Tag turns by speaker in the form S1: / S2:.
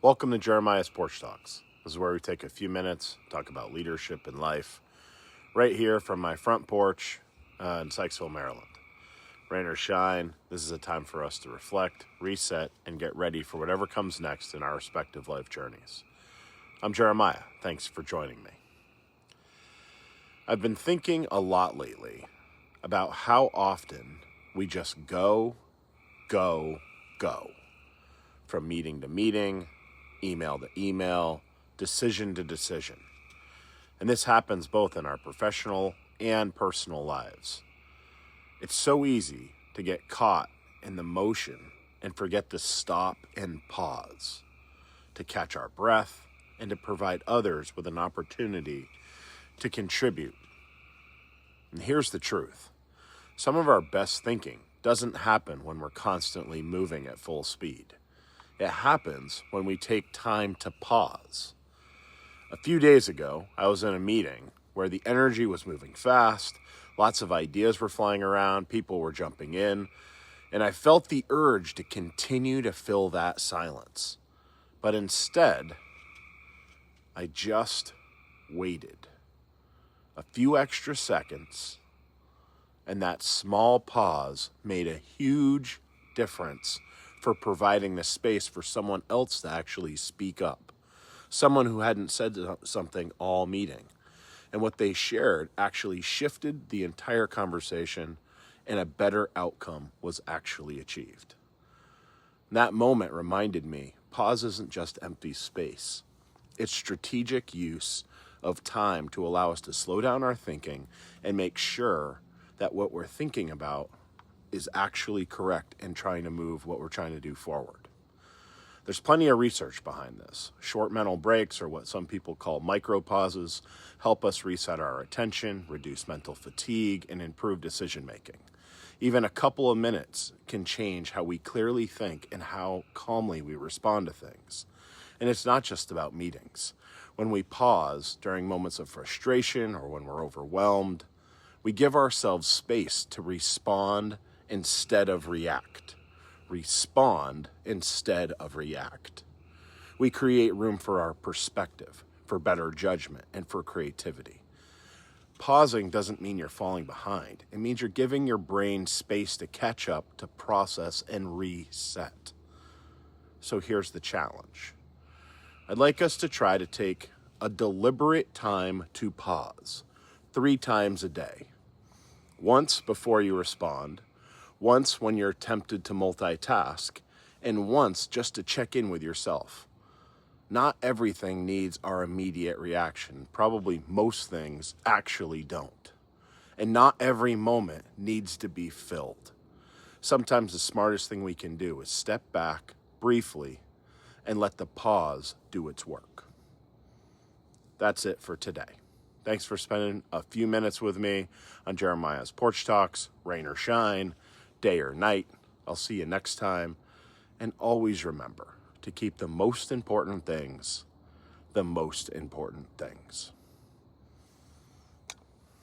S1: Welcome to Jeremiah's Porch Talks. This is where we take a few minutes, talk about leadership and life, right here from my front porch in Sykesville, Maryland. Rain or shine, this is a time for us to reflect, reset, and get ready for whatever comes next in our respective life journeys. I'm Jeremiah. Thanks for joining me. I've been thinking a lot lately about how often we just go, from meeting to meeting, email to email, decision to decision. And this happens both in our professional and personal lives. It's so easy to get caught in the motion and forget to stop and pause, to catch our breath, and to provide others with an opportunity to contribute. And here's the truth. Some of our best thinking doesn't happen when we're constantly moving at full speed. It happens when we take time to pause. A few days ago, I was in a meeting where the energy was moving fast, lots of ideas were flying around, people were jumping in, and I felt the urge to continue to fill that silence. But instead, I just waited. A few extra seconds, and that small pause made a huge difference for providing the space for someone else to actually speak up. Someone who hadn't said something all meeting. And what they shared actually shifted the entire conversation, and a better outcome was actually achieved. That moment reminded me, pause isn't just empty space. It's strategic use of time to allow us to slow down our thinking and make sure that what we're thinking about is actually correct and trying to move what we're trying to do forward. There's plenty of research behind this. Short mental breaks, or what some people call micro pauses, help us reset our attention, reduce mental fatigue, and improve decision making. Even a couple of minutes can change how we clearly think and how calmly we respond to things. And it's not just about meetings. When we pause during moments of frustration or when we're overwhelmed, we give ourselves space to respond instead of react. Respond instead of react. We create room for our perspective, for better judgment, and for creativity. Pausing doesn't mean you're falling behind. It means you're giving your brain space to catch up, to process, and reset. So here's the challenge. I'd like us to try to take a deliberate time to pause 3 times a day. Once before you respond, once when you're tempted to multitask, and once just to check in with yourself. Not everything needs our immediate reaction. Probably most things actually don't. And not every moment needs to be filled. Sometimes the smartest thing we can do is step back briefly and let the pause do its work. That's it for today. Thanks for spending a few minutes with me on Jeremiah's Porch Talks, rain or shine, day or night. I'll see you next time. And always remember to keep the most important things the most important things.